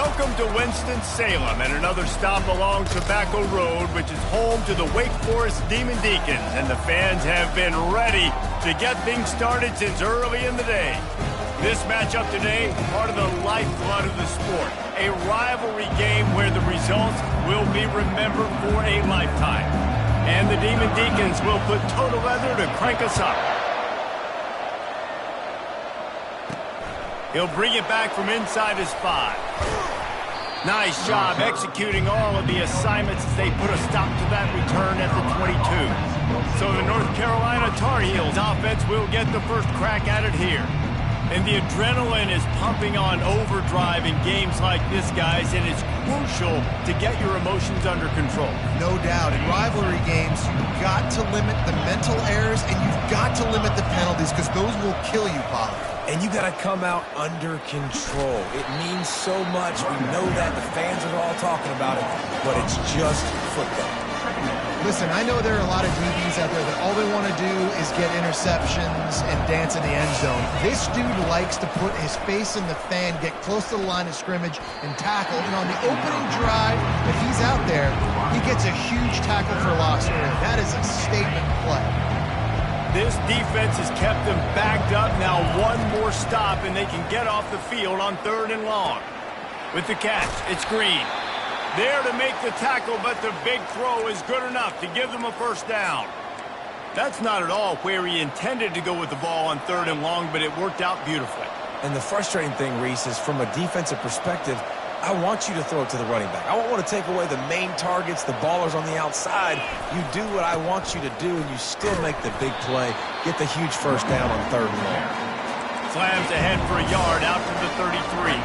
Welcome to Winston-Salem and another stop along Tobacco Road, which is home to the Wake Forest Demon Deacons, and the fans have been ready to get things started since early in the day. This matchup today, part of the lifeblood of the sport, a rivalry game where the results will be remembered for a lifetime. And the Demon Deacons will put total leather to crank us up. He'll bring it back from inside his 5. Nice job executing all of the assignments as they put a stop to that return at the 22. So the North Carolina Tar Heels offense will get the first crack at it here. And the adrenaline is pumping on overdrive in games like this, guys, and it's crucial to get your emotions under control. No doubt. In rivalry games, you've got to limit the mental errors and you've got to limit the penalties because those will kill you, Pollock. And you got to come out under control. It means so much. We know that. The fans are all talking about it, but it's just football. Listen, I know there are a lot of DBs out there that all they want to do is get interceptions and dance in the end zone. This dude likes to put his face in the fan, get close to the line of scrimmage, and tackle. And on the opening drive, if he's out there, he gets a huge tackle for loss early. That is a statement play. This defense has kept them backed up. Now one more stop, and they can get off the field on 3rd and long. With the catch, it's Green. There to make the tackle, but the big throw is good enough to give them a first down. That's not at all where he intended to go with the ball on 3rd and long, but it worked out beautifully. And the frustrating thing, Reese, is from a defensive perspective, I want you to throw it to the running back. I don't want to take away the main targets, the ballers on the outside. You do what I want you to do, and you still make the big play, get the huge first down on 3rd and long. Slams ahead for a yard out to the 33.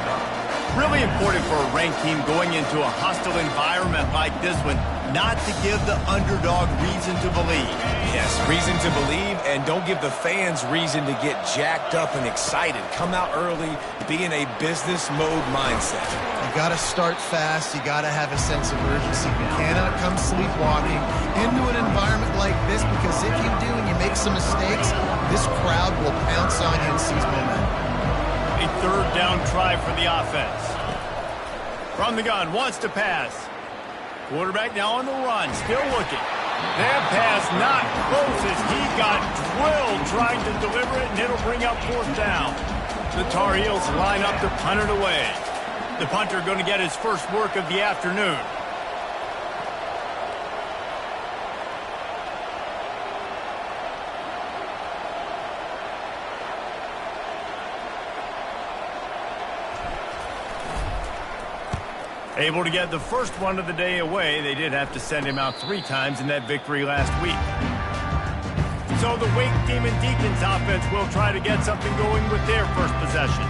Really important for a ranked team going into a hostile environment like this one, not to give the underdog reason to believe. Yes, reason to believe, and don't give the fans reason to get jacked up and excited. Come out early, be in a business mode mindset. You got to start fast. You got to have a sense of urgency. You cannot come sleepwalking into an environment like this, because if you do and you make some mistakes, this crowd will pounce on you and seize momentum. A 3rd down try for the offense. From the gun, wants to pass. Quarterback now on the run, still looking. That pass not close as he got drilled trying to deliver it, and it'll bring up 4th down. The Tar Heels line up to punt it away. The punter going to get his first work of the afternoon. Able to get the first one of the day away. They did have to send him out 3 times in that victory last week. So the Wake Demon Deacons offense will try to get something going with their first possession.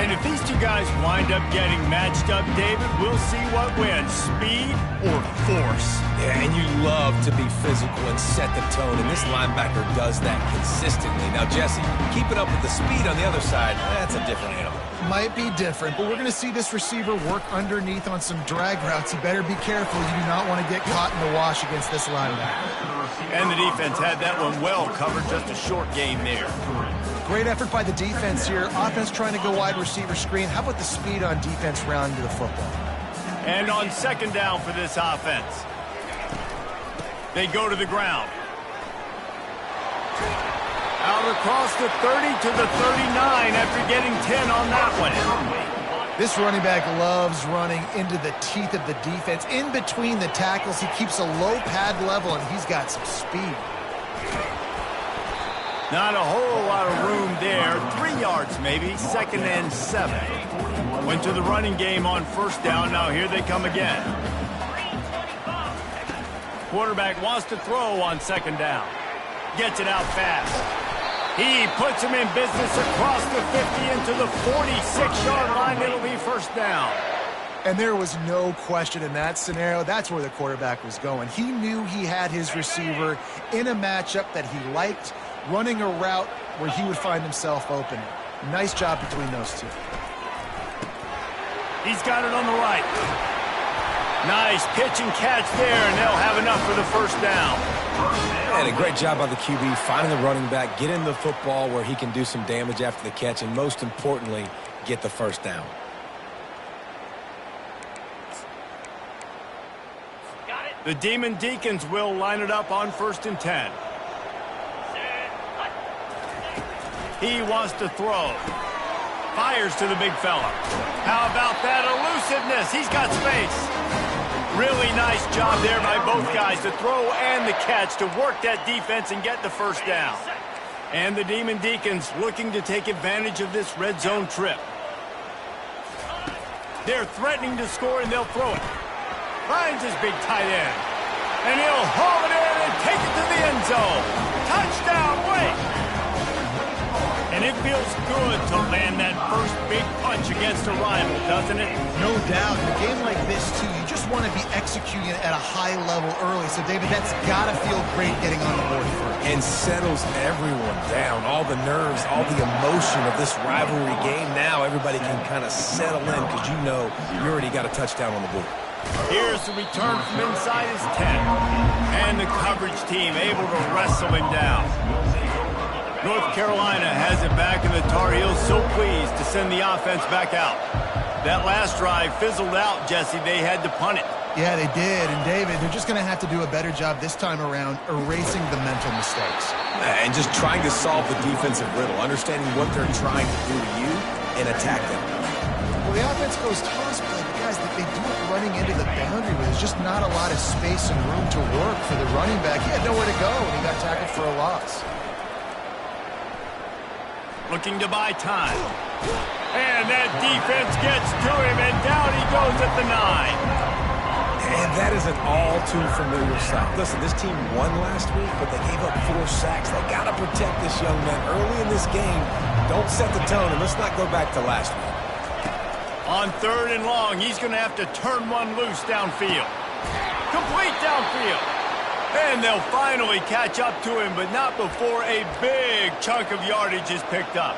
And if these two guys wind up getting matched up, David, we'll see what wins, speed or force. Yeah, and you love to be physical and set the tone, and this linebacker does that consistently. Now, Jesse, keep it up with the speed on the other side. That's a different animal. Might be different, but we're going to see this receiver work underneath on some drag routes. You better be careful. You do not want to get caught in the wash against this linebacker. And the defense had that one well covered, just a short gain there. Great effort by the defense here. Offense trying to go wide receiver screen. How about the speed on defense rounding to the football? And on 2nd down for this offense, they go to the ground. Out across the 30 to the 39 after getting 10 on that one. This running back loves running into the teeth of the defense. In between the tackles, he keeps a low pad level, and he's got some speed. Not a whole lot of room there. 3 yards maybe, 2nd and 7. Went to the running game on 1st down. Now here they come again. Quarterback wants to throw on 2nd down. Gets it out fast. He puts him in business across the 50 into the 46-yard line. It'll be 1st down. And there was no question in that scenario. That's where the quarterback was going. He knew he had his receiver in a matchup that he liked, running a route where he would find himself open. Nice job between those two. He's got it on the right. Nice pitch and catch there, and they'll have enough for the 1st down. And a great job by the QB, finding the running back, getting the football where he can do some damage after the catch, and most importantly, get the 1st down. The Demon Deacons will line it up on 1st and 10. He wants to throw. Fires to the big fella. How about that elusiveness? He's got space. Really nice job there by both guys to throw and the catch to work that defense and get the first down. And the Demon Deacons looking to take advantage of this red zone trip. They're threatening to score and they'll throw it. Finds his big tight end. And he'll haul it in and take it to the end zone. Touchdown, Wake! And it feels good to land that first big punch against a rival, doesn't it? No doubt. In a game like this, too, you just want to be executing it at a high level early. So, David, that's got to feel great getting on the board first. And settles everyone down. All the nerves, all the emotion of this rivalry game. Now everybody can kind of settle in because you know you already got a touchdown on the board. Here's the return from inside his 10. And the coverage team able to wrestle him down. North Carolina has it back, and the Tar Heels so pleased to send the offense back out. That last drive fizzled out, Jesse. They had to punt it. Yeah, they did. And, David, they're just going to have to do a better job this time around erasing the mental mistakes. And just trying to solve the defensive riddle, understanding what they're trying to do to you and attack them. Well, the offense goes toss play, but, guys, they do it running into the boundary where there's just not a lot of space and room to work for the running back. He had nowhere to go, and he got tackled for a loss. Looking to buy time. And that defense gets to him, and down he goes at the 9. And that is an all-too-familiar sight. Listen, this team won last week, but they gave up 4 sacks. They got to protect this young man early in this game. Don't set the tone, and let's not go back to last week. On 3rd and long, he's going to have to turn one loose downfield. Complete downfield. And they'll finally catch up to him, but not before a big chunk of yardage is picked up.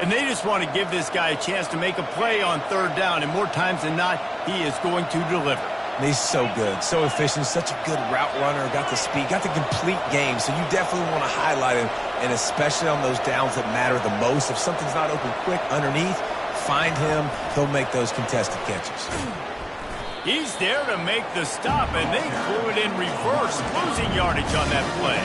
And they just want to give this guy a chance to make a play on 3rd down, and more times than not, he is going to deliver. He's so good, so efficient, such a good route runner, got the speed, got the complete game, so you definitely want to highlight him, and especially on those downs that matter the most. If something's not open quick underneath, find him, he'll make those contested catches. He's there to make the stop, and they flew it in reverse, losing yardage on that play.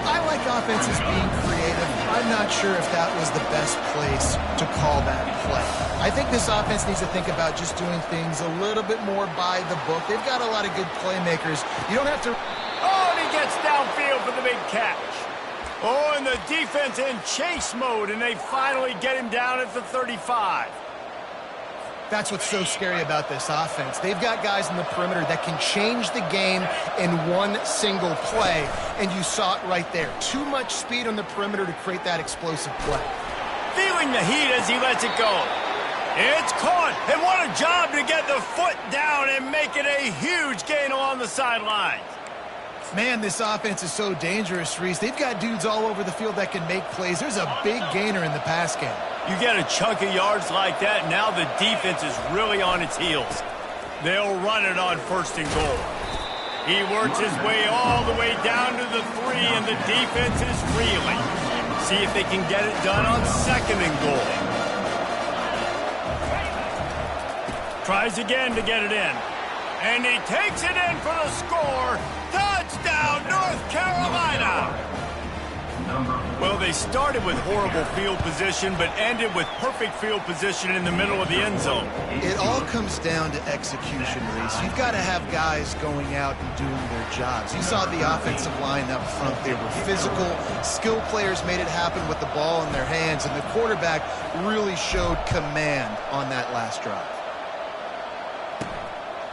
I like offenses being creative. I'm not sure if that was the best place to call that play. I think this offense needs to think about just doing things a little bit more by the book. They've got a lot of good playmakers. You don't have to... Oh, and he gets downfield for the big catch. Oh, and the defense in chase mode, and they finally get him down at the 35. That's what's so scary about this offense. They've got guys in the perimeter that can change the game in one single play, and you saw it right there. Too much speed on the perimeter to create that explosive play. Feeling the heat as he lets it go. It's caught, and what a job to get the foot down and make it a huge gain along the sidelines. Man, this offense is so dangerous, Reese. They've got dudes all over the field that can make plays. There's a big gainer in the pass game. You get a chunk of yards like that, now the defense is really on its heels. They'll run it on 1st and goal. He works his way all the way down to the 3, and the defense is reeling. See if they can get it done on 2nd and goal. Tries again to get it in. And he takes it in for the score. Touchdown, North Carolina! Well, they started with horrible field position, but ended with perfect field position in the middle of the end zone. It all comes down to execution, Reese. You've got to have guys going out and doing their jobs. You saw the offensive line up front. They were physical. Skilled players made it happen with the ball in their hands, and the quarterback really showed command on that last drive.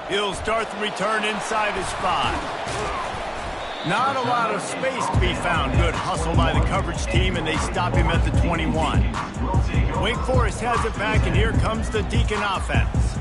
He'll start the return inside his 5. Not a lot of space to be found. Good hustle by the coverage team, and they stop him at the 21. Wake Forest has it back, and here comes the Deacon offense.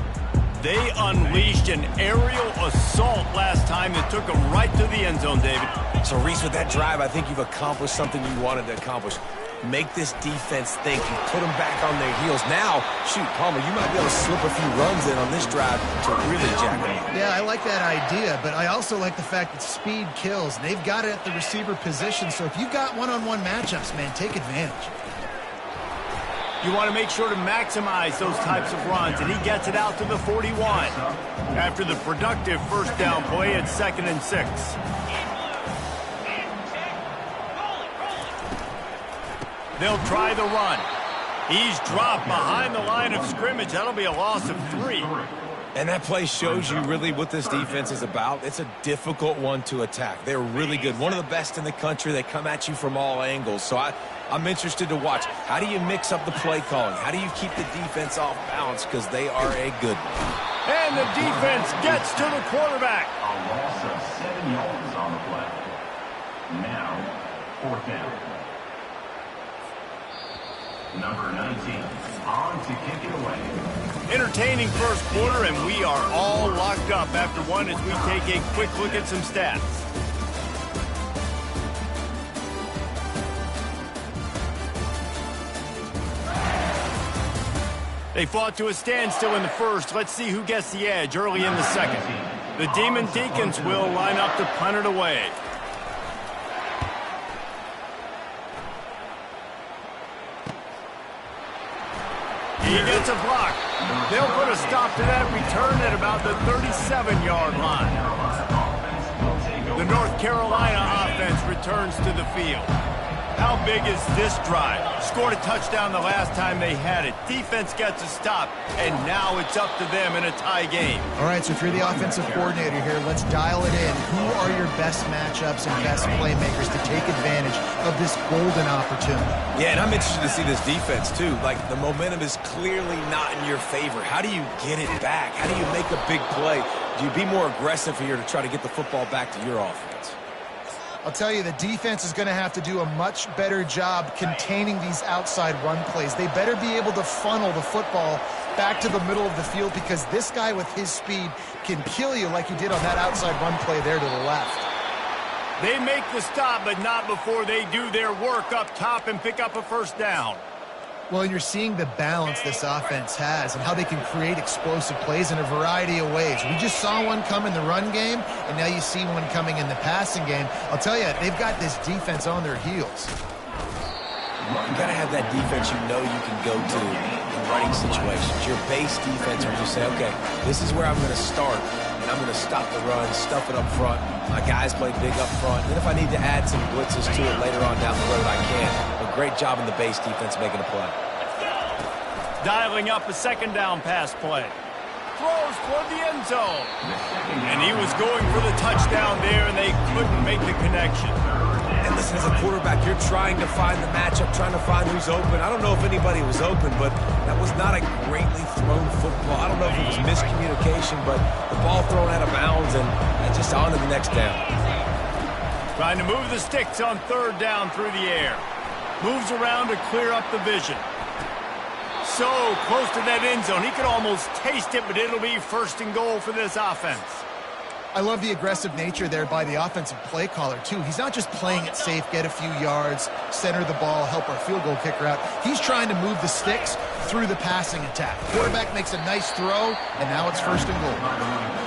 They unleashed an aerial assault last time that took them right to the end zone, David. So, Reese, with that drive, I think you've accomplished something you wanted to accomplish. Make this defense think. You put them back on their heels. Now, shoot, Palmer, you might be able to slip a few runs in on this drive to really jack them up. Yeah, I like that idea, but I also like the fact that speed kills. They've got it at the receiver position, so if you've got one-on-one matchups, man, take advantage. You want to make sure to maximize those types of runs, and he gets it out to the 41. After the productive first down play, it's 2nd and 6. They'll try the run. He's dropped behind the line of scrimmage. That'll be a loss of 3. And that play shows you really what this defense is about. It's a difficult one to attack. They're really good. One of the best in the country. They come at you from all angles. So I'm interested to watch. How do you mix up the play calling? How do you keep the defense off balance? Because they are a good one. And the defense gets to the quarterback. A loss of 7 yards on the play. Now, 4th down. Number 19, on to kick it away. Entertaining first quarter, and we are all locked up after one as we take a quick look at some stats. They fought to a standstill in the first. Let's see who gets the edge early in the second. The Demon Deacons will line up to punt it away. He gets a block. They'll put a stop to that return at about the 37-yard line. The North Carolina offense returns to the field. How big is this drive? Scored a touchdown the last time they had it. Defense gets a stop, and now it's up to them in a tie game. All right, so if you're the offensive coordinator here, let's dial it in. Who are your best matchups and best playmakers to take advantage of this golden opportunity? Yeah, and I'm interested to see this defense, too. Like, the momentum is clearly not in your favor. How do you get it back? How do you make a big play? Do you be more aggressive here to try to get the football back to your offense? I'll tell you, the defense is going to have to do a much better job containing these outside run plays. They better be able to funnel the football back to the middle of the field because this guy with his speed can kill you like he did on that outside run play there to the left. They make the stop, but not before they do their work up top and pick up a first down. Well, you're seeing the balance this offense has and how they can create explosive plays in a variety of ways. We just saw one come in the run game, and now you see one coming in the passing game. I'll tell you, they've got this defense on their heels. You got to have that defense you know you can go to in running situations. Your base defense where you say, okay, this is where I'm going to start, and I'm going to stop the run, stuff it up front. My guys play big up front. And if I need to add some blitzes to it later on down the road, I can. But great job in the base defense making a play. Dialing up a second down pass play. Throws toward the end zone. And he was going for the touchdown there, and they couldn't make the connection. And listen, as a quarterback, you're trying to find the matchup, trying to find who's open. I don't know if anybody was open, but that was not a greatly thrown football. I don't know if it was miscommunication, but the ball thrown out of bounds and just on to the next down. Trying to move the sticks on third down through the air. Moves around to clear up the vision. So close to that end zone. He could almost taste it, but it'll be 1st and goal for this offense. I love the aggressive nature there by the offensive play caller, too. He's not just playing it safe, get a few yards, center the ball, help our field goal kicker out. He's trying to move the sticks through the passing attack. Quarterback makes a nice throw, and now it's 1st and goal.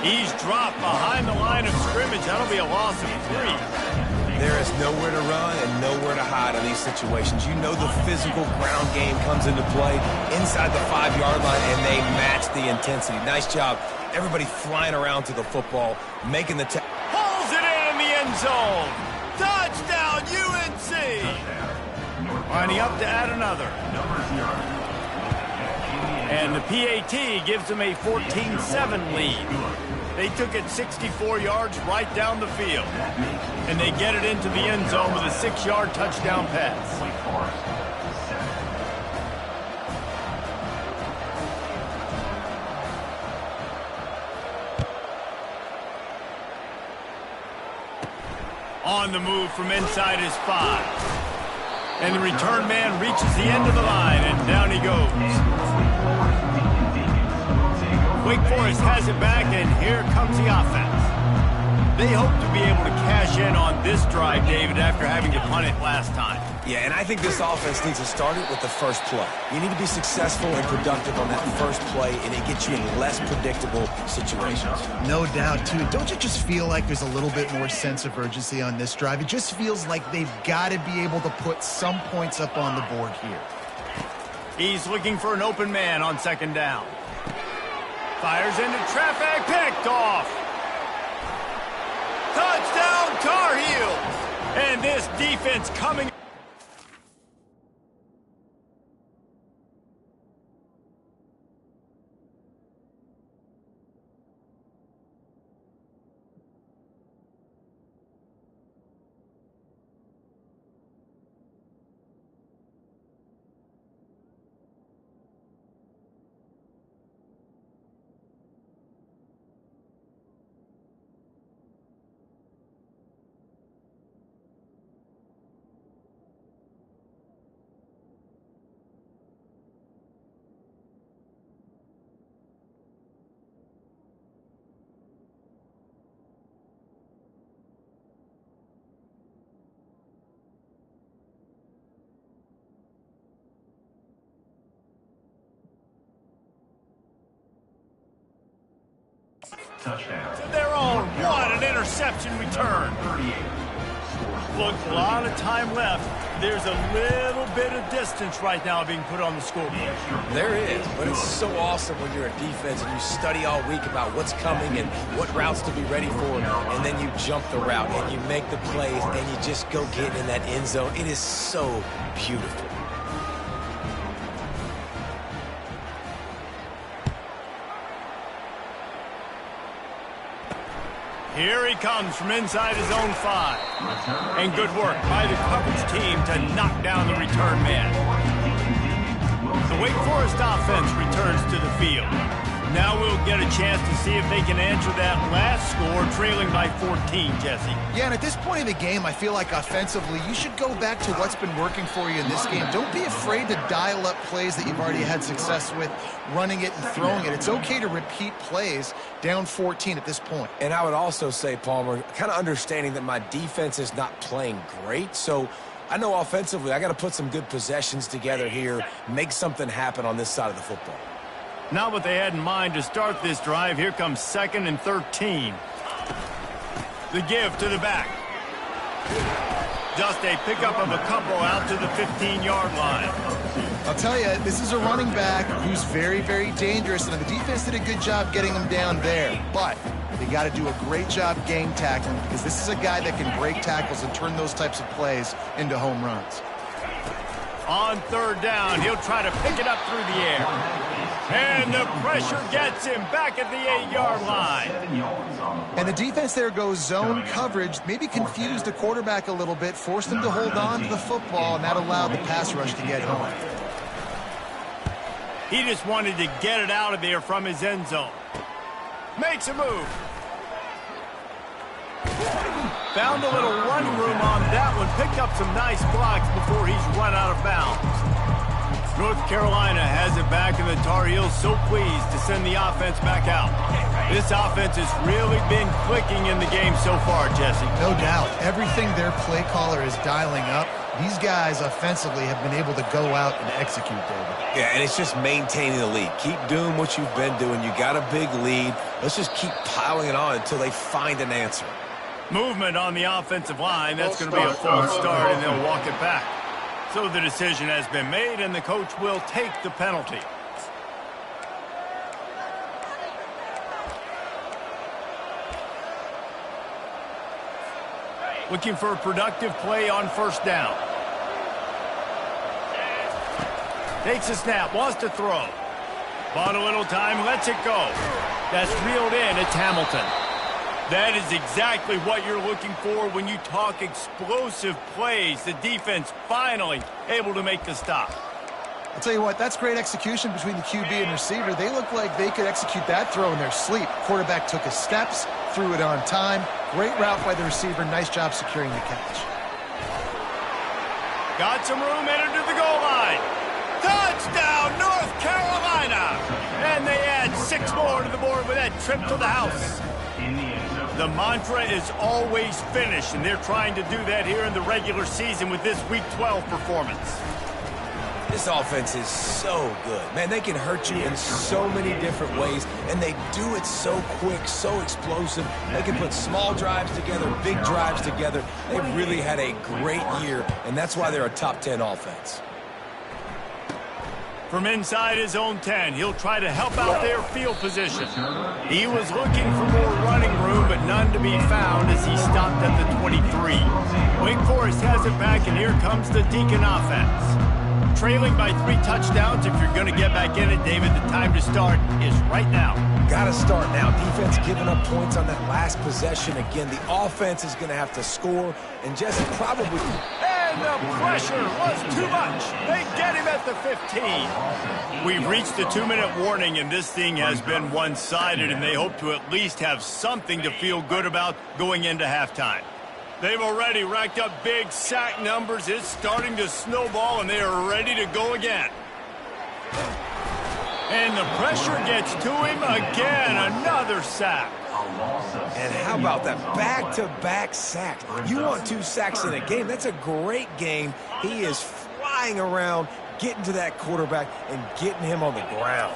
He's dropped behind the line of scrimmage. That'll be a loss of 3. There is nowhere to run and nowhere to hide in these situations. You know the physical ground game comes into play inside the 5-yard line, and they match the intensity. Nice job. Everybody flying around to the football, making the pulls it in the end zone. Touchdown, UNC. Lining up to add another. And the PAT gives them a 14-7 lead. They took it 64 yards right down the field. And they get it into the end zone with a 6-yard touchdown pass. On the move from inside his 5. And the return man reaches the end of the line, and down he goes. Wake Forest has it back, and here comes the offense. They hope to be able to cash in on this drive, David, after having to punt it last time. Yeah, and I think this offense needs to start it with the first play. You need to be successful and productive on that first play, and it gets you in less predictable situations. No doubt, too. Don't you just feel like there's a little bit more sense of urgency on this drive? It just feels like they've got to be able to put some points up on the board here. He's looking for an open man on second down. Fires into traffic, picked off. Touchdown, Tar Heels. And this defense coming. Touchdown. To their own. What an interception return. 38. Look, a lot of time left. There's a little bit of distance right now being put on the scoreboard. There is, but it's so awesome when you're a defense and you study all week about what's coming and what routes to be ready for, and then you jump the route and you make the plays and you just go get in that end zone. It is so beautiful. Here he comes from inside his own 5. And good work by the coverage team to knock down the return man. The Wake Forest offense returns to the field. Now we'll get a chance to see if they can answer that last score, trailing by 14, Jesse. Yeah, and at this point in the game, I feel like offensively, you should go back to what's been working for you in this game. Don't be afraid to dial up plays that you've already had success with, running it and throwing it. It's okay to repeat plays down 14 at this point. And I would also say, Palmer, kind of understanding that my defense is not playing great, so I know offensively I got to put some good possessions together here, make something happen on this side of the football. Not what they had in mind to start this drive. Here comes 2nd and 13. The give to the back. Just a pickup of a couple out to the 15-yard line. I'll tell you, this is a running back who's very, very dangerous, and the defense did a good job getting him down there. But they got to do a great job gang tackling, because this is a guy that can break tackles and turn those types of plays into home runs. On 3rd down, he'll try to pick it up through the air. And the pressure gets him back at the 8-yard line. And the defense there goes zone coverage, maybe confused the quarterback a little bit, forced him to hold on to the football, and that allowed the pass rush to get home. He just wanted to get it out of there from his end zone. Makes a move. Found a little running room on that one. Picked up some nice blocks before he's run out of bounds. North Carolina has it back, and the Tar Heels so pleased to send the offense back out. This offense has really been clicking in the game so far, Jesse. No doubt. Everything their play caller is dialing up, these guys offensively have been able to go out and execute, David. Yeah, and it's just maintaining the lead. Keep doing what you've been doing. You got a big lead. Let's just keep piling it on until they find an answer. Movement on the offensive line. That's going to be a false start, and they'll walk it back. So the decision has been made, and the coach will take the penalty. Looking for a productive play on 1st down. Takes a snap, wants to throw. Bought a little time, lets it go. That's reeled in. It's Hamilton. That is exactly what you're looking for when you talk explosive plays. The defense finally able to make the stop. I'll tell you what, that's great execution between the QB and receiver. They look like they could execute that throw in their sleep. Quarterback took his steps, threw it on time. Great route by the receiver. Nice job securing the catch. Got some room, entered to the goal line. Touchdown, North Carolina! And they add 6 more to the board with that trip to the house. The mantra is always finish, and they're trying to do that here in the regular season with this Week 12 performance. This offense is so good. Man, they can hurt you in so many different ways, and they do it so quick, so explosive. They can put small drives together, big drives together. They've really had a great year, and that's why they're a top 10 offense. From inside his own 10, he'll try to help out their field position. He was looking for more running room, but none to be found as he stopped at the 23. Wake Forest has it back, and here comes the Deacon offense. Trailing by 3 touchdowns. If you're going to get back in it, David, the time to start is right now. Got to start now. Defense giving up points on that last possession. Again, the offense is going to have to score and just probably... And the pressure was too much. They get him at the 15. We've reached the 2-minute warning, and this thing has been one-sided, and they hope to at least have something to feel good about going into halftime. They've already racked up big sack numbers. It's starting to snowball, and they are ready to go again. And the pressure gets to him again. Another sack. And how about that back-to-back sack? You want 2 sacks in a game. That's a great game. He is flying around, getting to that quarterback and getting him on the ground.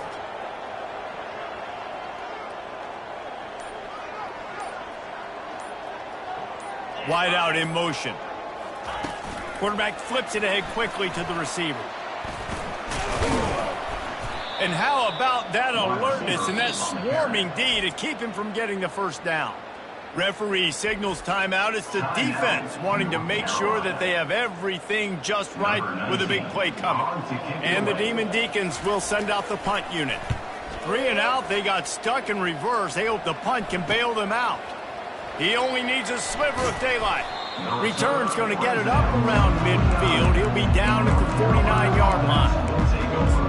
Wide out in motion. Quarterback flips it ahead quickly to the receiver. And how about that alertness and that swarming D to keep him from getting the first down? Referee signals timeout. It's the defense wanting to make sure that they have everything just right with a big play coming. And the Demon Deacons will send out the punt unit. 3 and out. They got stuck in reverse. They hope the punt can bail them out. He only needs a sliver of daylight. Return's going to get it up around midfield. He'll be down at the 49-yard line.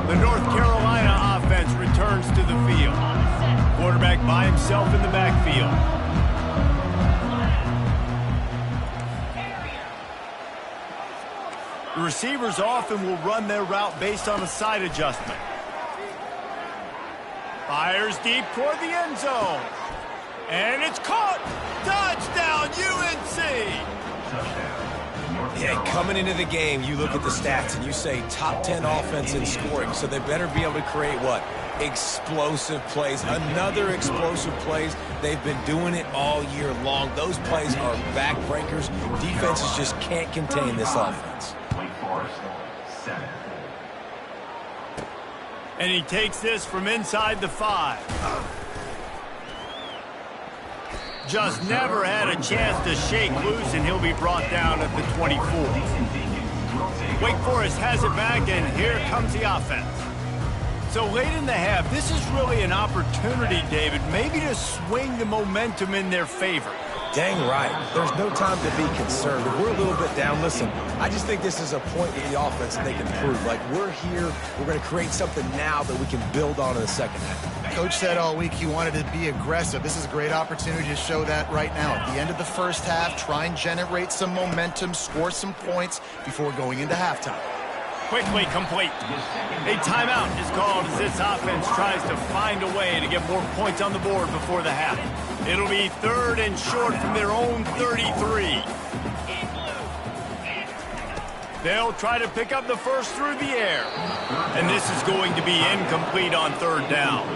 The North Carolina offense returns to the field. Quarterback by himself in the backfield. The receivers often will run their route based on a side adjustment. Fires deep toward the end zone. And it's caught. Touchdown, UNC. Yeah, coming into the game, you look at the stats and you say top 10 offense in scoring, so they better be able to create what? Explosive plays. Another explosive plays. They've been doing it all year long. Those plays are backbreakers. Defenses just can't contain this offense. Wake Forest, 7. And he takes this from inside the 5. Just never had a chance to shake loose, and he'll be brought down at the 24. Wake Forest has it back, and here comes the offense. So late in the half, this is really an opportunity, David, maybe to swing the momentum in their favor. Dang right. There's no time to be concerned. If we're a little bit down, listen, I just think this is a point with the offense that they can prove. Like, we're here, we're going to create something now that we can build on in the second half. Coach said all week he wanted to be aggressive. This is a great opportunity to show that right now. At the end of the first half, try and generate some momentum, score some points before going into halftime. Quickly complete. A timeout is called as this offense tries to find a way to get more points on the board before the half. It'll be 3rd and short from their own 33. They'll try to pick up the first through the air. And this is going to be incomplete on 3rd down.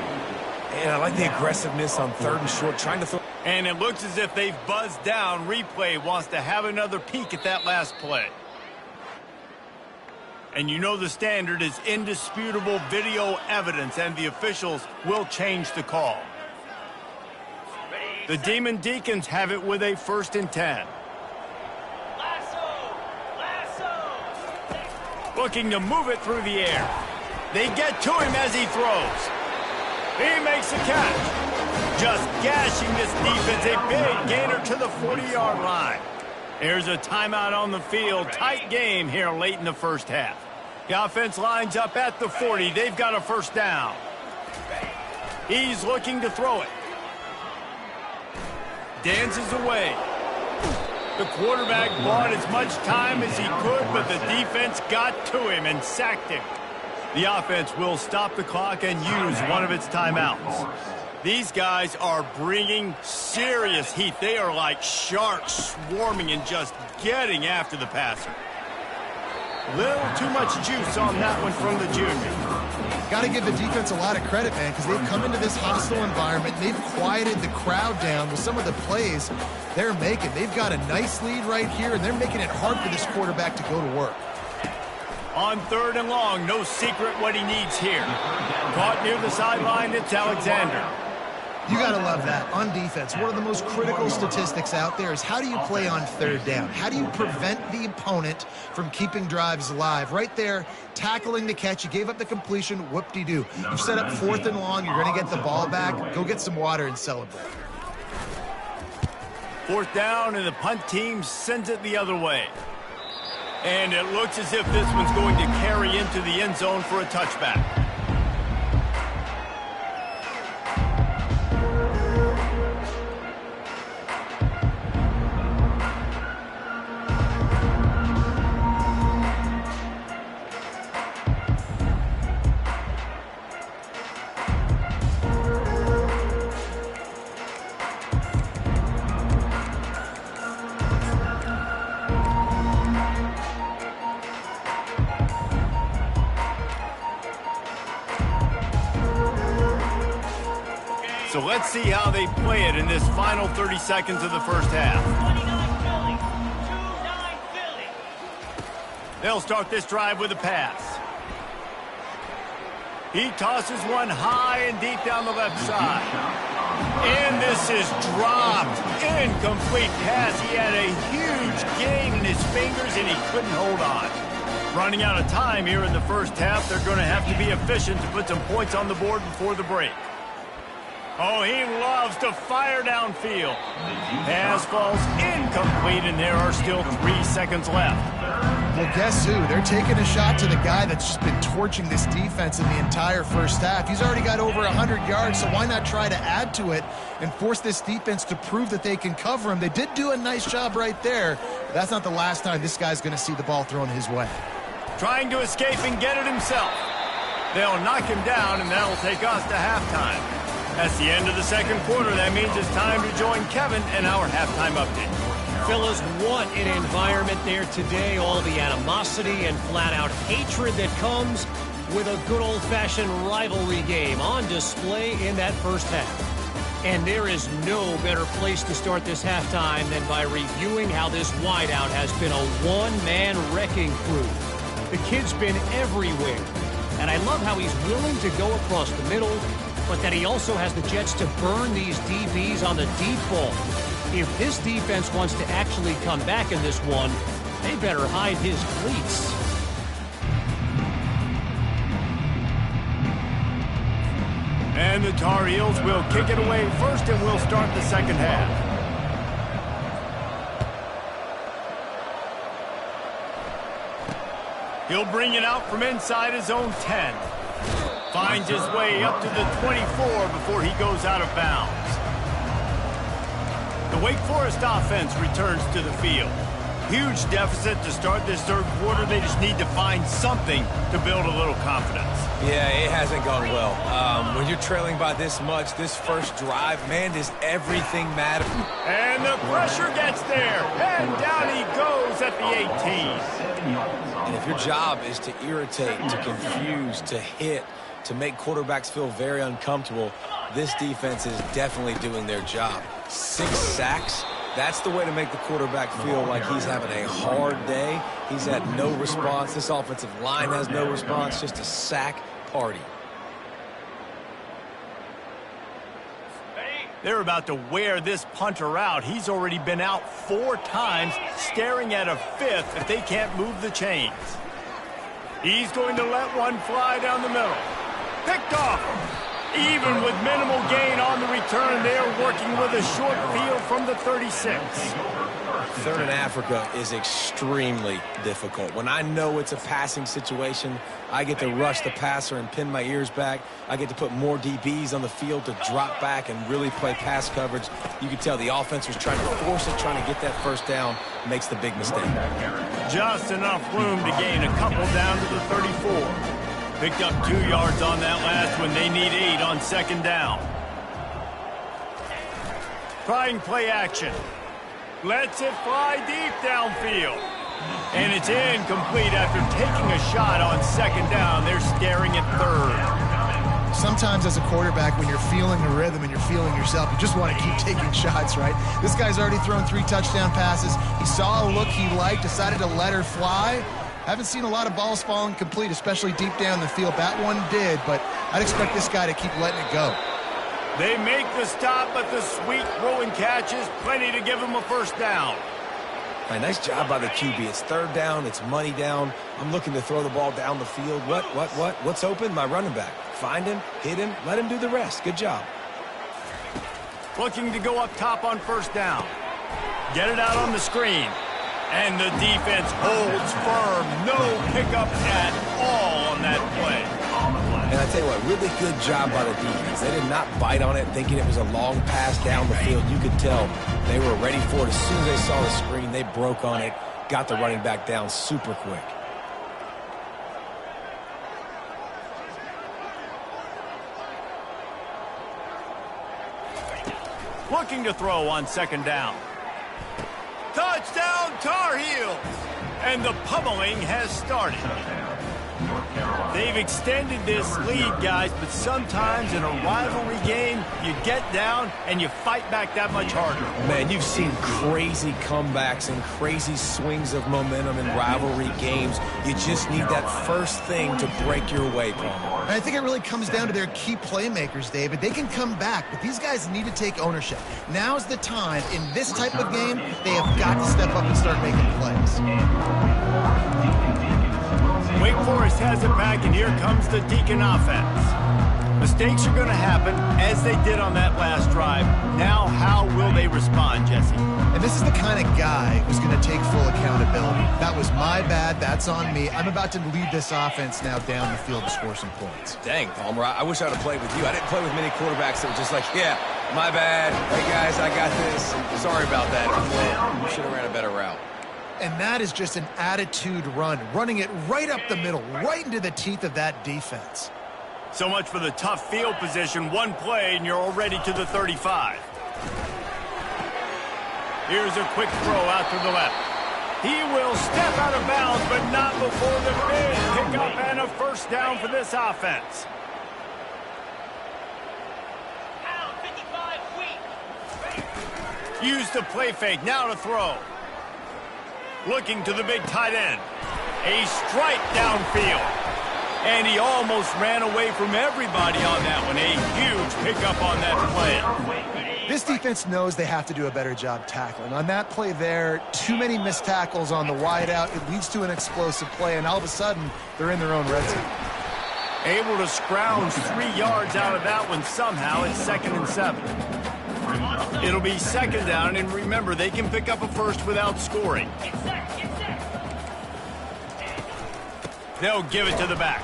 And I like the aggressiveness on 3rd and short, trying to throw. And it looks as if they've buzzed down. Replay wants to have another peek at that last play. And you know the standard is indisputable video evidence, and the officials will change the call. The Demon Deacons have it with a 1st and 10. Looking to move it through the air. They get to him as he throws. He makes the catch. Just gashing this defense. A big gainer to the 40-yard line. There's a timeout on the field. Tight game here late in the first half. The offense lines up at the 40. They've got a 1st down. He's looking to throw it. Dances away. The quarterback bought as much time as he could, but the defense got to him and sacked him. The offense will stop the clock and use one of its timeouts. These guys are bringing serious heat. They are like sharks swarming and just getting after the passer. Little too much juice on that one from the junior. Got to give the defense a lot of credit, man, because they've come into this hostile environment. They've quieted the crowd down with some of the plays they're making. They've got a nice lead right here, and they're making it hard for this quarterback to go to work. On 3rd and long, no secret what he needs here. Caught near the sideline, it's Alexander. You got to love that. On defense, one of the most critical statistics out there is how do you play on 3rd down? How do you prevent the opponent from keeping drives alive? Right there, tackling the catch. You gave up the completion, whoop-de-doo. You've set up 4th and long. You're going to get the ball back. Go get some water and celebrate. 4th down, and the punt team sends it the other way. And it looks as if this one's going to carry into the end zone for a touchback. So let's see how they play it in this final 30 seconds of the first half. They'll start this drive with a pass. He tosses one high and deep down the left side. And this is dropped. Incomplete pass. He had a huge gain in his fingers and he couldn't hold on. Running out of time here in the first half, they're going to have to be efficient to put some points on the board before the break. Oh, he loves to fire downfield. Pass falls incomplete, and there are still 3 seconds left. Well, guess who? They're taking a shot to the guy that's just been torching this defense in the entire first half. He's already got over 100 yards, so why not try to add to it and force this defense to prove that they can cover him? They did do a nice job right there, but that's not the last time this guy's going to see the ball thrown his way. Trying to escape and get it himself. They'll knock him down, and that'll take us to halftime. That's the end of the second quarter. That means it's time to join Kevin and our halftime update. Fellas, what an environment there today. All the animosity and flat-out hatred that comes with a good old-fashioned rivalry game on display in that first half. And there is no better place to start this halftime than by reviewing how this wideout has been a one-man wrecking crew. The kid's been everywhere. And I love how he's willing to go across the middle, but that he also has the Jets to burn these DBs on the deep ball. If this defense wants to actually come back in this one, they better hide his cleats. And the Tar Heels will kick it away first, and we'll start the second half. He'll bring it out from inside his own 10. Finds his way up to the 24 before he goes out of bounds. The Wake Forest offense returns to the field. Huge deficit to start this third quarter. They just need to find something to build a little confidence. Yeah, it hasn't gone well. When you're trailing by this much, this first drive, man, does everything matter. And the pressure gets there. And down he goes at the 18. And if your job is to irritate, to confuse, to hit, to make quarterbacks feel very uncomfortable, this defense is definitely doing their job. 6 sacks. That's the way to make the quarterback feel like he's having a hard day. He's had no response. This offensive line has no response. Just a sack party. They're about to wear this punter out. He's already been out 4 times, staring at a 5th if they can't move the chains. He's going to let one fly down the middle. Picked off. Even with minimal gain on the return, they're working with a short field from the 36. Third in Africa is extremely difficult. When I know it's a passing situation, I get to rush the passer and pin my ears back. I get to put more DBs on the field to drop back and really play pass coverage. You can tell the offense was trying to force it, trying to get that first down, makes the big mistake. Just enough room to gain a couple down to the 34. Picked up 2 yards on that last one. They need 8 on second down. Trying play action. Lets it fly deep downfield. And it's incomplete after taking a shot on second down. They're staring at third. Sometimes as a quarterback, when you're feeling the rhythm and you're feeling yourself, you just want to keep taking shots, right? This guy's already thrown 3 touchdown passes. He saw a look he liked, decided to let her fly. Haven't seen a lot of balls falling complete, especially deep down the field. That one did, but I'd expect this guy to keep letting it go. They make the stop, but the sweet throw and catch is plenty to give him a first down. All right, nice job by the QB. It's third down. It's money down. I'm looking to throw the ball down the field. What? What's open? My running back. Find him, hit him, let him do the rest. Good job. Looking to go up top on first down. Get it out on the screen. And the defense holds firm. No pickup at all on that play. And I tell you what, really good job by the defense. They did not bite on it thinking it was a long pass down the field. You could tell they were ready for it. As soon as they saw the screen, they broke on it, got the running back down super quick. Looking to throw on second down. Touchdown, Tar Heels! And the pummeling has started. They've extended this lead, guys, but sometimes in a rivalry game, you get down and you fight back that much harder. Man, you've seen crazy comebacks and crazy swings of momentum in rivalry games. You just need that first thing to break your way, Palmer. And I think it really comes down to their key playmakers, David. They can come back, but these guys need to take ownership. Now's the time. In this type of game, they have got to step up and start making plays. Wake Forest has it back, and here comes the Deacon offense. Mistakes are going to happen, as they did on that last drive. Now, how will they respond, Jesse? And this is the kind of guy who's going to take full accountability. That was my bad. That's on me. I'm about to lead this offense now down the field to score some points. Dang, Palmer, I wish I would have played with you. I didn't play with many quarterbacks that were just like, yeah, my bad. Hey, guys, I got this. Sorry about that. Well, should have ran a better route. And that is just an attitude run, running it right up the middle, right into the teeth of that defense. So much for the tough field position. One play, and you're already to the 35. Here's a quick throw out to the left. He will step out of bounds, but not before the big pickup and a first down for this offense. Use the play fake, now to throw. Looking to the big tight end. A strike downfield. And he almost ran away from everybody on that one. A huge pickup on that play. This defense knows they have to do a better job tackling. On that play there, too many missed tackles on the wideout. It leads to an explosive play, and all of a sudden, they're in their own red zone. Able to scrounge 3 yards out of that one somehow. It's 2nd and 7. It'll be second down, and remember, they can pick up a first without scoring. They'll give it to the back.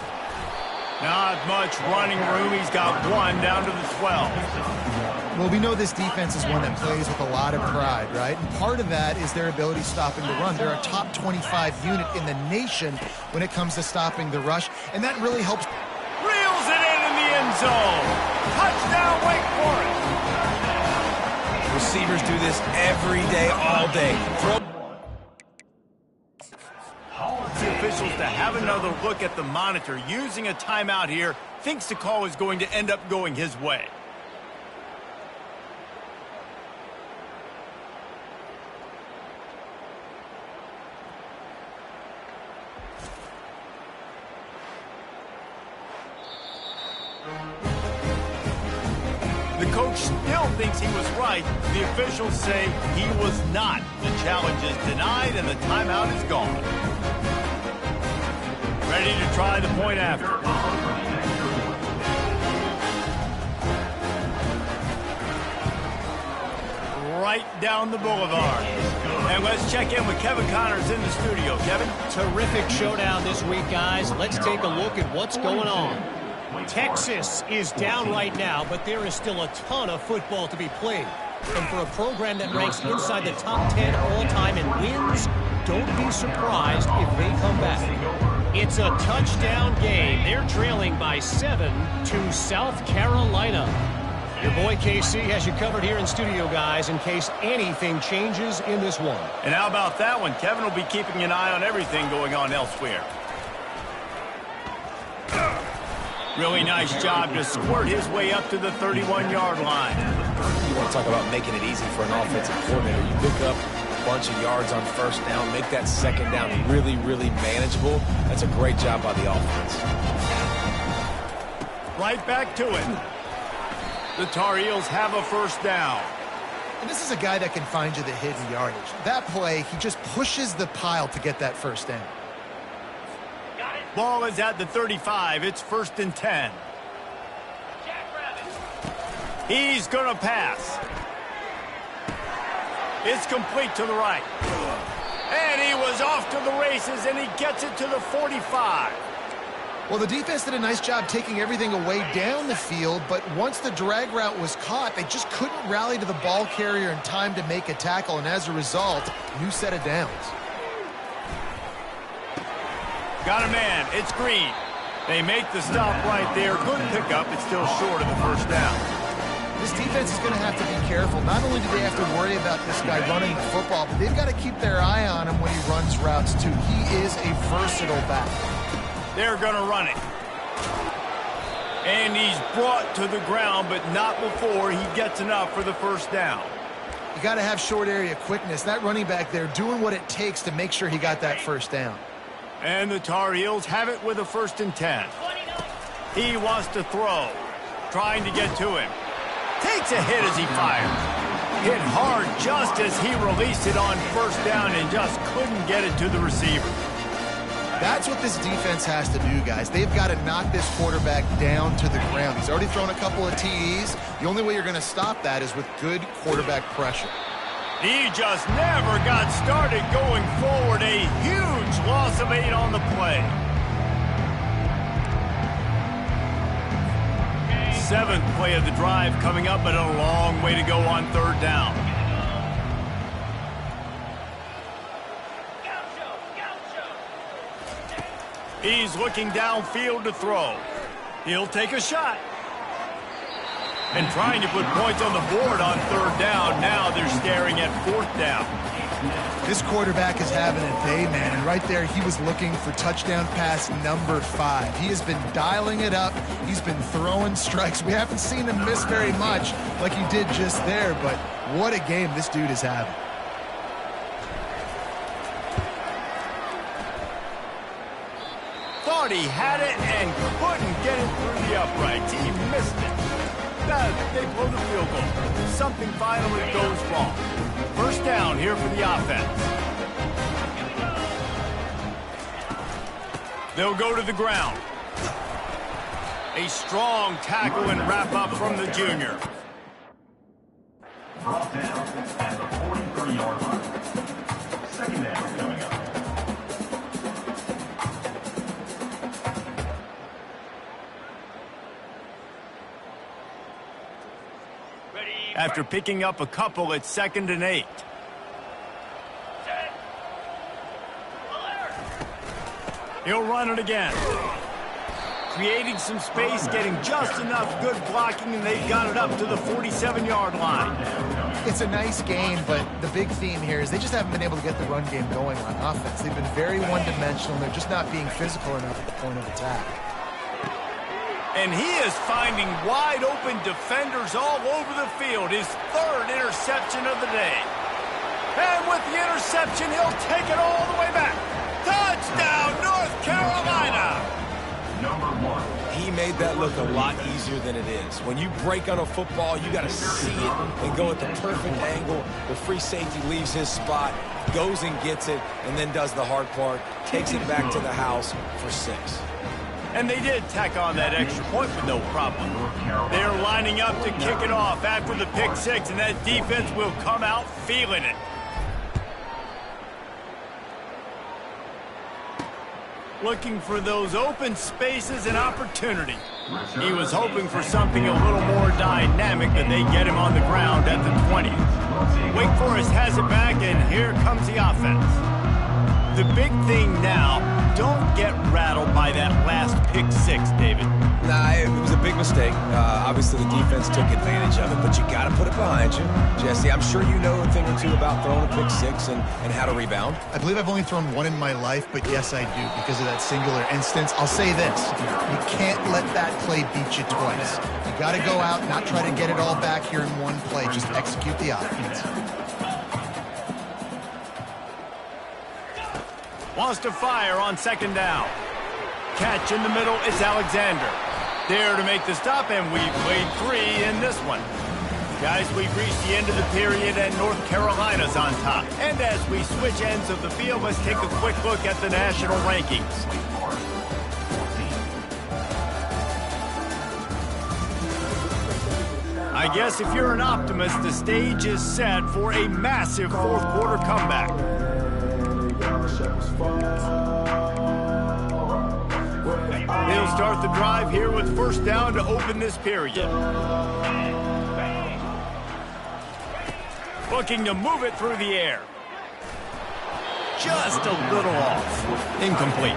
Not much running room. He's got one down to the 12. Well, we know this defense is one that plays with a lot of pride, right? And part of that is their ability stopping the run. They're a top 25 unit in the nation when it comes to stopping the rush, and that really helps. Reels it in the end zone. Touchdown, Wake Forest. Receivers do this every day, all day. The officials to have another look at the monitor. Using a timeout here, thinks the call is going to end up going his way. The coach still thinks he was right. The officials say he was not. The challenge is denied, and the timeout is gone. Ready to try the point after. Right down the boulevard. And let's check in with Kevin Connors in the studio. Kevin? Terrific showdown this week, guys. Let's take a look at what's going on. Texas is down right now, but there is still a ton of football to be played. And for a program that ranks inside the top 10 all-time in wins, don't be surprised if they come back. It's a touchdown game. They're trailing by 7 to South Carolina. Your boy KC has you covered here in studio, guys, in case anything changes in this one. And how about that one? Kevin will be keeping an eye on everything going on elsewhere. Really nice job to squirt his way up to the 31-yard line. You want to talk about making it easy for an offensive coordinator. You pick up bunch of yards on first down, make that second down really, really manageable. That's a great job by the offense. Right back to it. The Tar Heels have a first down. And this is a guy that can find you the hidden yardage. That play, he just pushes the pile to get that first down. Ball is at the 35. It's 1st and 10. He's going to pass. It's complete to the right. And he was off to the races, and he gets it to the 45. Well, the defense did a nice job taking everything away down the field, but once the drag route was caught, they just couldn't rally to the ball carrier in time to make a tackle, and as a result, new set of downs. Got a man. It's Green. They make the stop right there. Good pickup. It's still short of the first down. This defense is going to have to be careful. Not only do they have to worry about this guy running the football, but they've got to keep their eye on him when he runs routes, too. He is a versatile back. They're going to run it. And he's brought to the ground, but not before he gets enough for the first down. You got to have short area quickness. That running back there doing what it takes to make sure he got that first down. And the Tar Heels have it with a 1st and 10. He wants to throw, trying to get to him. Takes a hit as he fires. Hit hard just as he released it on first down and just couldn't get it to the receiver. That's what this defense has to do, guys. They've got to knock this quarterback down to the ground. He's already thrown a couple of TDs. The only way you're going to stop that is with good quarterback pressure. He just never got started going forward. A huge loss of 8 on the play. 7th play of the drive coming up, but a long way to go on 3rd down. He's looking downfield to throw. He'll take a shot. And trying to put points on the board on 3rd down. Now they're staring at 4th down. This quarterback is having a day, man. And right there, he was looking for touchdown pass number 5. He has been dialing it up. He's been throwing strikes. We haven't seen him miss very much like he did just there. But what a game this dude is having. Thought he had it and couldn't get it through the uprights. He missed it. They blow the field goal. Something finally goes wrong. First down here for the offense. They'll go to the ground. A strong tackle and wrap up from the junior. Brought down at the 43-yard line. 2nd down coming up. After picking up a couple, it's 2nd and 8. He'll run it again. Creating some space, getting just enough good blocking, and they've got it up to the 47-yard line. It's a nice game, but the big theme here is they just haven't been able to get the run game going on offense. They've been very one-dimensional. They're just not being physical enough at the point of attack. And he is finding wide-open defenders all over the field. His 3rd interception of the day. And with the interception, he'll take it all the way back. Touchdown, North Carolina! Number 1. He made that look a lot easier than it is. When you break on a football, you got to see it and go at the perfect angle. The free safety leaves his spot, goes and gets it, and then does the hard part, takes it back to the house for 6. And they did tack on that extra point with no problem. They're lining up to kick it off after the pick 6, and that defense will come out feeling it. Looking for those open spaces and opportunity. He was hoping for something a little more dynamic, but they get him on the ground at the 20. Wake Forest has it back, and here comes the offense. The big thing now, don't get rattled by that last pick 6, David. Nah, it was a big mistake. Obviously, the defense took advantage of it, but you got to put it behind you. Jesse, I'm sure you know a thing or two about throwing a pick 6 and how to rebound. I believe I've only thrown one in my life, but yes, I do, because of that singular instance. I'll say this. You can't let that play beat you twice. You got to go out, not try to get it all back here in one play. Just execute the offense. Wants to fire on second down. Catch in the middle is Alexander. There to make the stop, and we've played 3 in this one. Guys, we've reached the end of the period, and North Carolina's on top. And as we switch ends of the field, let's take a quick look at the national rankings. I guess if you're an optimist, the stage is set for a massive fourth-quarter comeback. They'll start the drive here with first down to open this period. Looking to move it through the air. Just a little off. Incomplete.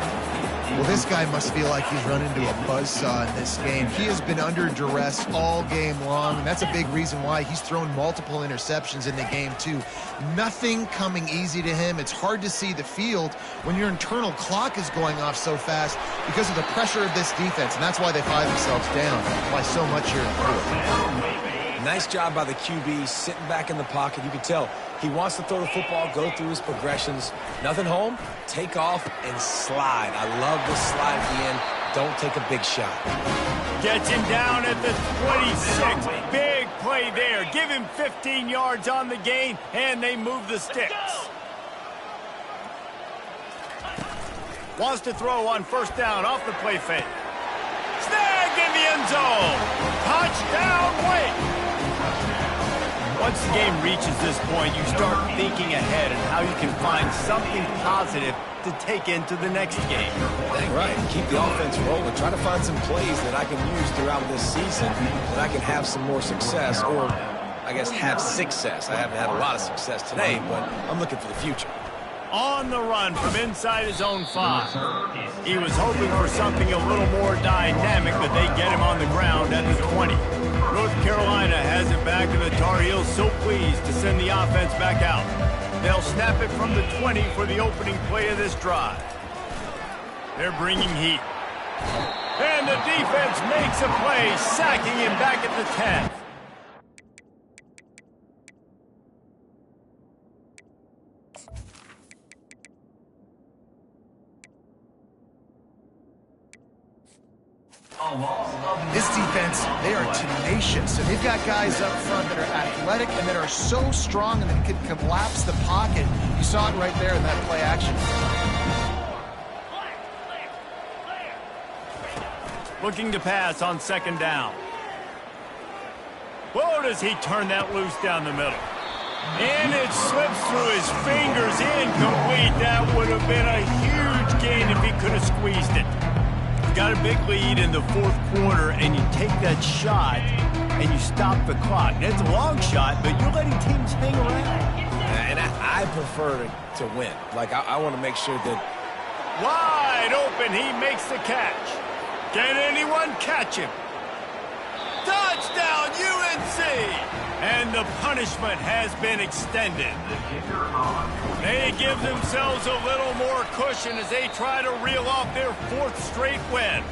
Well, this guy must feel like he's run into a buzzsaw in this game. He has been under duress all game long, and that's a big reason why he's thrown multiple interceptions in the game, too. Nothing coming easy to him. It's hard to see the field when your internal clock is going off so fast because of the pressure of this defense, and that's why they find themselves down by so much here in the fourth. Nice job by the QB, sitting back in the pocket. You can tell he wants to throw the football, go through his progressions. Nothing home, take off, and slide. I love the slide at the end. Don't take a big shot. Gets him down at the 26. Big play there. Give him 15 yards on the gain, and they move the sticks. Wants to throw on first down off the play fake. Snag in the end zone. Touchdown, Wake. Once the game reaches this point, you start thinking ahead and how you can find something positive to take into the next game. Dang right. Keep the offense rolling. Try to find some plays that I can use throughout this season that I can have some more success, or I guess have success. I haven't had a lot of success today, but I'm looking for the future. On the run from inside his own 5. He was hoping for something a little more dynamic, but they get him on the ground at the 20. North Carolina has it back, and the Tar Heels so pleased to send the offense back out. They'll snap it from the 20 for the opening play of this drive. They're bringing heat. And the defense makes a play, sacking him back at the 10. This defense, they are tenacious, and they've got guys up front that are athletic and that are so strong and that can collapse the pocket. You saw it right there in that play action. Looking to pass on second down. Whoa, does he turn that loose down the middle. And it slips through his fingers, incomplete. That would have been a huge gain if he could have squeezed it. Got a big lead in the fourth quarter, and you take that shot, and you stop the clock. And it's a long shot, but you're letting teams hang around. And I prefer to win. Like, I want to make sure that... Wide open, he makes the catch. Can anyone catch him? Touchdown, UNC! And the punishment has been extended. They give themselves a little more cushion as they try to reel off their 4th straight win.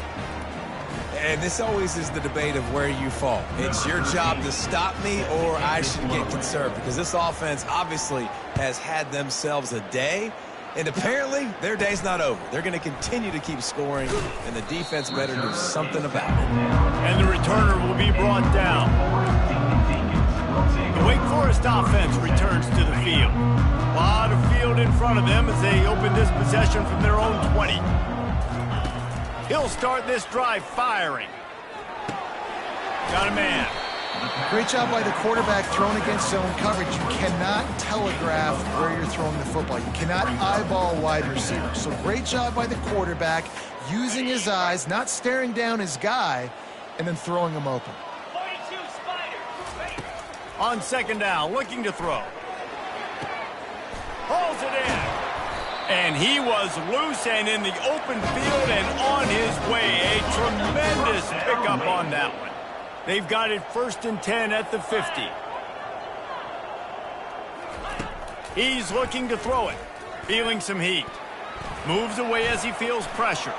And this always is the debate of where you fall. It's your job to stop me, or I should get concerned, because this offense obviously has had themselves a day, and apparently their day's not over. They're going to continue to keep scoring, and the defense better do something about it. And the returner will be brought down. The Wake Forest offense returns to the field. A lot of field in front of them as they open this possession from their own 20. He'll start this drive firing. Got a man. Great job by the quarterback thrown against zone coverage. You cannot telegraph where you're throwing the football. You cannot eyeball wide receiver. So great job by the quarterback using his eyes, not staring down his guy, and then throwing him open. On second down, looking to throw. Pulls it in. And he was loose and in the open field and on his way. A tremendous pickup on that one. They've got it 1st and 10 at the 50. He's looking to throw it. Feeling some heat. Moves away as he feels pressure.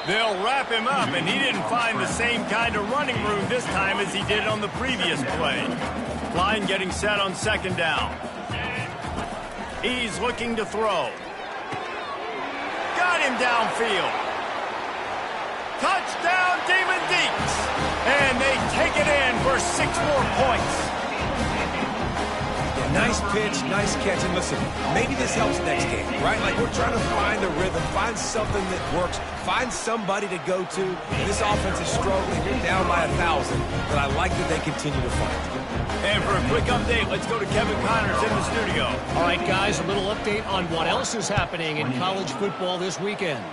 They'll wrap him up, and he didn't find the same kind of running room this time as he did on the previous play. Line getting set on second down. He's looking to throw. get him downfield. Touchdown, Demon Deeks. And they take it in for 6 more points. Yeah, nice pitch, nice catch. And listen, maybe this helps next game, right? Like we're trying to find a rhythm, find something that works, find somebody to go to. And this offense is struggling. You're down by 1,000, but I like that they continue to fight. And for a quick update, let's go to Kevin Connors in the studio. All right, guys, a little update on what else is happening in college football this weekend.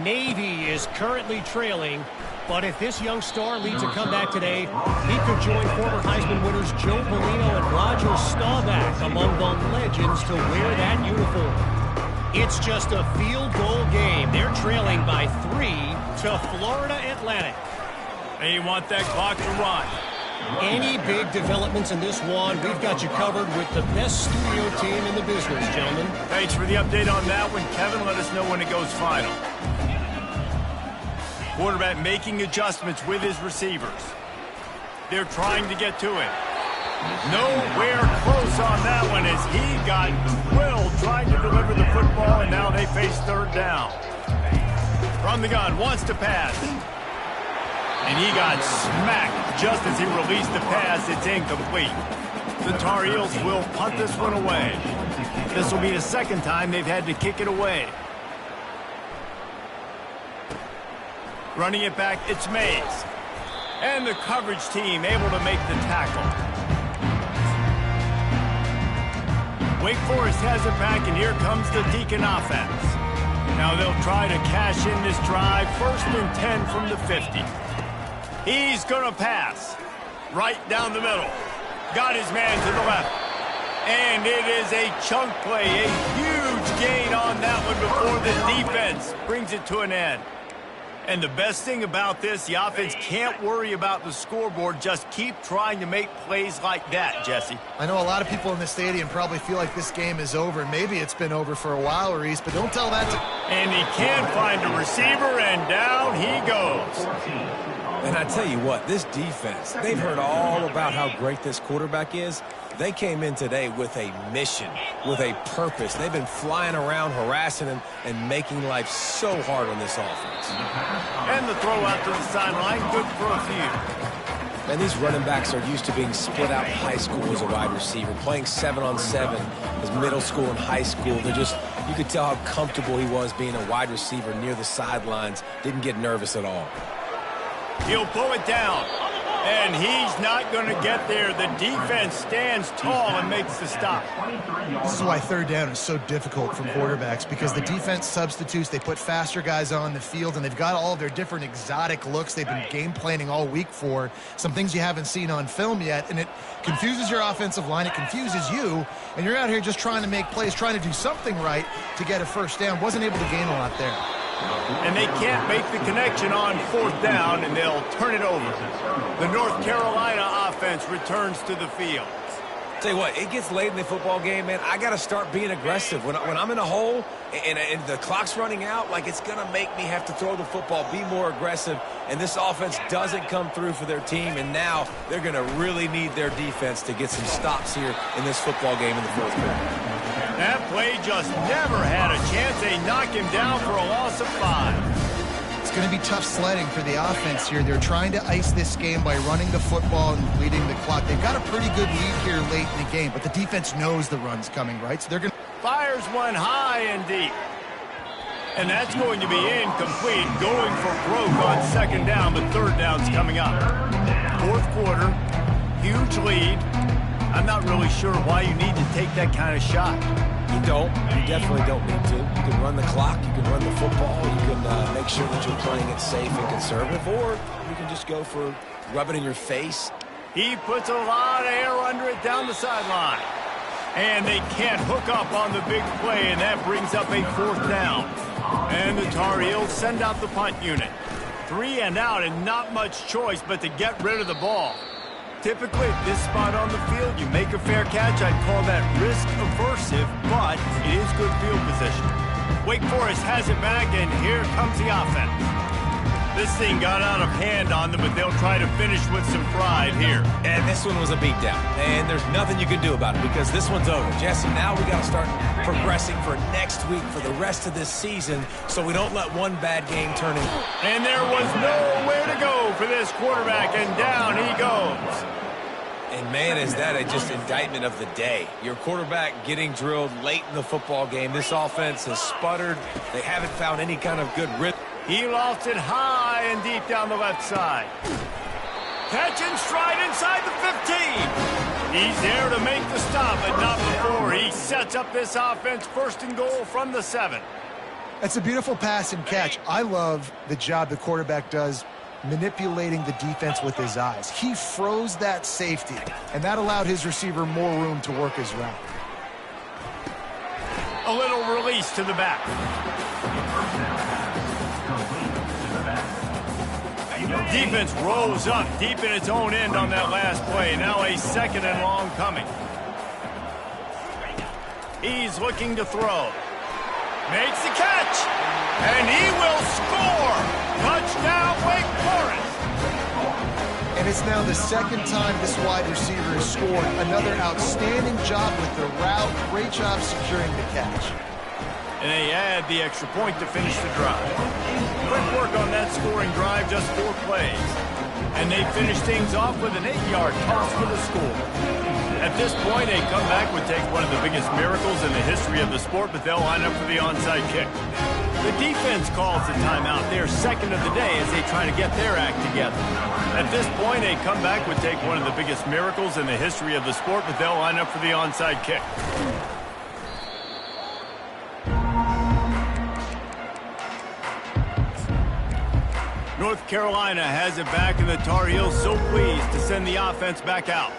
Navy is currently trailing, but if this young star leads a comeback today, he could join former Heisman winners Joe Polino and Roger Staubach among the legends to wear that uniform. It's just a field goal game. They're trailing by 3 to Florida Atlantic. They want that clock to run. Any big developments in this one, we've got you covered with the best studio team in the business, gentlemen. Thanks for the update on that one, Kevin. Let us know when it goes final. Quarterback making adjustments with his receivers. They're trying to get to it. Nowhere close on that one as he got drilled trying to deliver the football, and now they face 3rd down. From the gun, wants to pass. And he got smacked just as he released the pass. It's incomplete. The Tar Heels will punt this one away. This will be the 2nd time they've had to kick it away. Running it back, it's Mays. And the coverage team able to make the tackle. Wake Forest has it back, and here comes the Deacon offense. Now they'll try to cash in this drive. 1st and 10 from the 50. He's going to pass. Right down the middle. Got his man to the left. And it is a chunk play. A huge gain on that one before the defense brings it to an end. And the best thing about this, the offense can't worry about the scoreboard. Just keep trying to make plays like that, Jesse. I know a lot of people in the stadium probably feel like this game is over. Maybe it's been over for a while, Reese, but don't tell that to... And he can't find a receiver, and down he goes. And I tell you what, this defense, they've heard all about how great this quarterback is. They came in today with a mission, with a purpose. They've been flying around, harassing him, and making life so hard on this offense. And the throw out to the sideline, good for a few. And these running backs are used to being split out in high school as a wide receiver, playing 7-on-7 as middle school and high school. They're just, you could tell how comfortable he was being a wide receiver near the sidelines, didn't get nervous at all. He'll pull it down. And he's not going to get there. The defense stands tall and makes the stop. This is why 3rd down is so difficult for quarterbacks, because the defense substitutes. They put faster guys on the field, and they've got all of their different exotic looks they've been game planning all week for, some things you haven't seen on film yet, and it confuses your offensive line. It confuses you, and you're out here just trying to make plays, trying to do something right to get a 1st down. Wasn't able to gain a lot there. And they can't make the connection on 4th down, and they'll turn it over. The North Carolina offense returns to the field. Tell you what, it gets late in the football game, man. I got to start being aggressive. When I'm in a hole and the clock's running out, like, it's going to make me have to throw the football, be more aggressive. And this offense doesn't come through for their team, and now they're going to really need their defense to get some stops here in this football game in the 4th quarter. That play just never had a chance. They knock him down for a loss of 5. It's going to be tough sledding for the offense here. They're trying to ice this game by running the football and bleeding the clock. They've got a pretty good lead here late in the game, but the defense knows the run's coming, right? So they're going to... Fires one high and deep. And that's going to be incomplete. Going for broke on 2nd down, but 3rd down's coming up. 4th quarter, huge lead. I'm not really sure why you need to take that kind of shot. You don't. You definitely don't need to. You can run the clock. You can run the football. You can make sure that you're playing it safe and conservative, or you can just go for rub it in your face. He puts a lot of air under it down the sideline. And they can't hook up on the big play, and that brings up a 4th down. And the Tar Heels send out the punt unit. 3 and out, and not much choice but to get rid of the ball. Typically, at this spot on the field, you make a fair catch. I'd call that risk-aversive, but it is good field position. Wake Forest has it back, and here comes the offense. This thing got out of hand on them, but they'll try to finish with some pride here. And this one was a beatdown. And there's nothing you can do about it because this one's over. Jesse, now we got to start progressing for next week for the rest of this season so we don't let one bad game turn into. And there was nowhere to go for this quarterback, and down he goes. And, man, is that just indictment of the day. Your quarterback getting drilled late in the football game. This offense has sputtered. They haven't found any kind of good rhythm. He lost it high and deep down the left side. Catch and stride inside the 15. He's there to make the stop, but not before. He sets up this offense first and goal from the 7. That's a beautiful pass and catch. I love the job the quarterback does manipulating the defense with his eyes. He froze that safety, and that allowed his receiver more room to work his route. A little release to the back. Defense rolls up deep in its own end on that last play. Now a 2nd and long coming. He's looking to throw. Makes the catch. And he will score. Touchdown, Wake Forest. And it's now the 2nd time this wide receiver has scored. Another outstanding job with the route. Great job securing the catch. And they add the extra point to finish the drive. Quick work on that scoring drive, just 4 plays. And they finish things off with an 8-yard toss for the score. At this point, a comeback would take one of the biggest miracles in the history of the sport, but they'll line up for the onside kick. The defense calls the timeout. They're 2nd of the day as they try to get their act together. At this point, a comeback would take one of the biggest miracles in the history of the sport, but they'll line up for the onside kick. North Carolina has it back, and the Tar Heels so pleased to send the offense back out.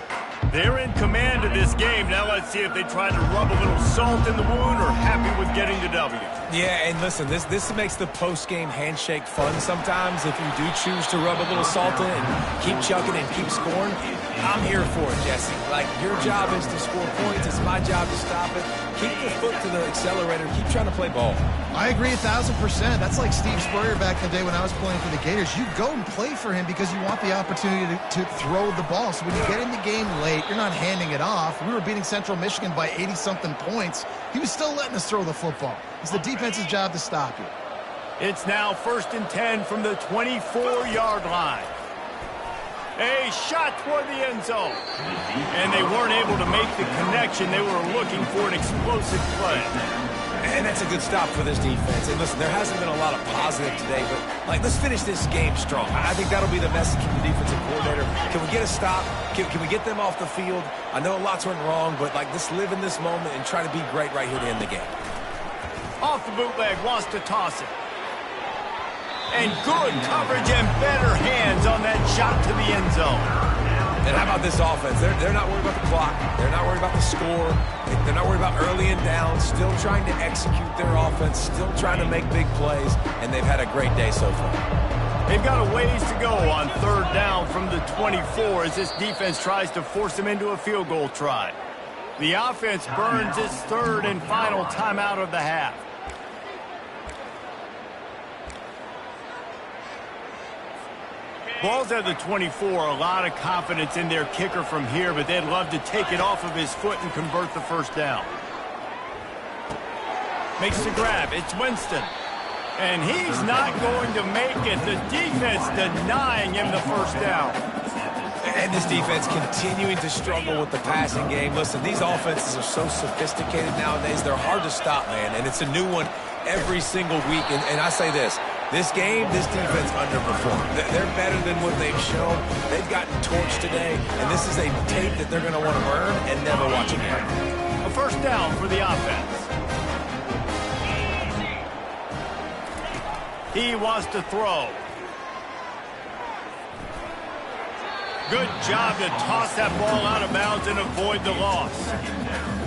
They're in command of this game. Now let's see if they try to rub a little salt in the wound or happy with getting the W. Yeah, and listen, this makes the post-game handshake fun sometimes if you do choose to rub a little salt in and keep chucking and keep scoring. I'm here for it, Jesse. Like, your job is to score points. It's my job to stop it. Keep the foot to the accelerator. Keep trying to play ball. I agree 1,000%. That's like Steve Spurrier back in the day when I was playing for the Gators. You go and play for him because you want the opportunity to throw the ball. So when you get in the game late, you're not handing it off. We were beating Central Michigan by 80-something points. He was still letting us throw the football. It's the defense's job to stop you. It's now 1st and 10 from the 24-yard line. A shot toward the end zone. And they weren't able to make the connection. They were looking for an explosive play. And that's a good stop for this defense. And listen, there hasn't been a lot of positive today, but, let's finish this game strong. I think that'll be the message from the defensive coordinator. Can we get a stop? Can we get them off the field? I know lots went wrong, but, let's live in this moment and try to be great right here to end the game. Off the bootleg, wants to toss it. And good coverage and better hands on that shot to the end zone. And how about this offense? They're not worried about the clock. They're not worried about the score. They're not worried about early and down. Still trying to execute their offense. Still trying to make big plays. And they've had a great day so far. They've got a ways to go on 3rd down from the 24 as this defense tries to force them into a field goal try. The offense burns its 3rd and final timeout of the half. Ball's at the 24, a lot of confidence in their kicker from here, but they'd love to take it off of his foot and convert the 1st down. Makes the grab, it's Winston. And he's not going to make it. The defense denying him the 1st down. And this defense continuing to struggle with the passing game. Listen, these offenses are so sophisticated nowadays. They're hard to stop, man, and it's a new one every single week. And I say this game, this defense underperformed. They're better than what they've shown. They've gotten torched today, and this is a tape that they're going to want to burn and never watch again. A 1st down for the offense. He wants to throw. Good job to toss that ball out of bounds and avoid the loss.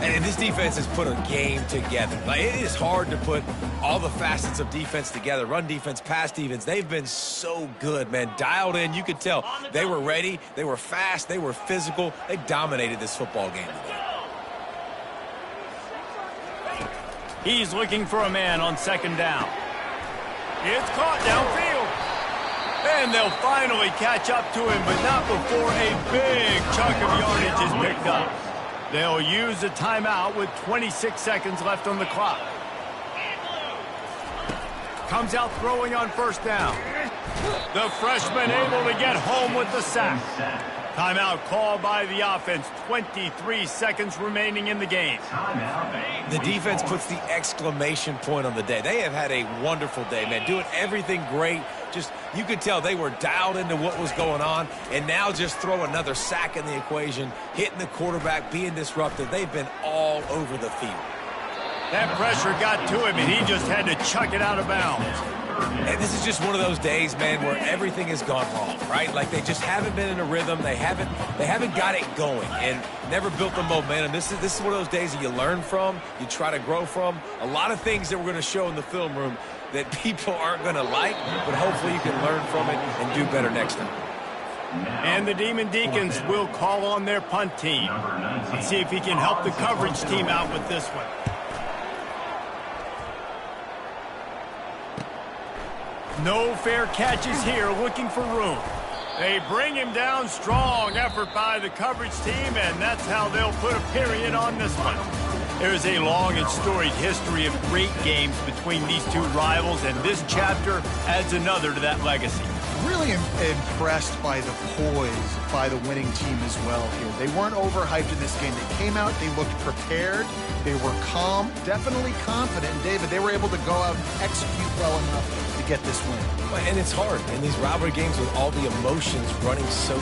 And this defense has put a game together. It is hard to put all the facets of defense together. Run defense, pass defense. They've been so good, man. Dialed in. You could tell they were ready. They were fast. They were physical. They dominated this football game today. He's looking for a man on 2nd down. It's caught downfield. And they'll finally catch up to him, but not before a big chunk of yardage is picked up. They'll use a timeout with 26 seconds left on the clock. Comes out throwing on first down. The freshman able to get home with the sack. Timeout called by the offense. 23 seconds remaining in the game. The defense puts the exclamation point on the day. They have had a wonderful day, man. Doing everything great. Just, you could tell they were dialed into what was going on. And now just throw another sack in the equation. Hitting the quarterback, being disruptive. They've been all over the field. That pressure got to him, and he just had to chuck it out of bounds. And this is just one of those days, man, where everything has gone wrong, right? Like they just haven't been in a rhythm. They haven't got it going and never built the momentum. This is one of those days that you learn from, you try to grow from. A lot of things that we're going to show in the film room that people aren't going to like, but hopefully you can learn from it and do better next time. And the Demon Deacons will call on their punt team. Let's see if he can help the coverage team out with this one. No fair catches here, looking for room. They bring him down. Strong effort by the coverage team, and that's how they'll put a period on this one. There's a long and storied history of great games between these two rivals, and this chapter adds another to that legacy. Really impressed by the poise by the winning team as well here. They weren't overhyped in this game. They came out, they looked prepared, they were calm, definitely confident. And David, they were able to go out and execute well enough to get this win. And it's hard in these rivalry games with all the emotions running so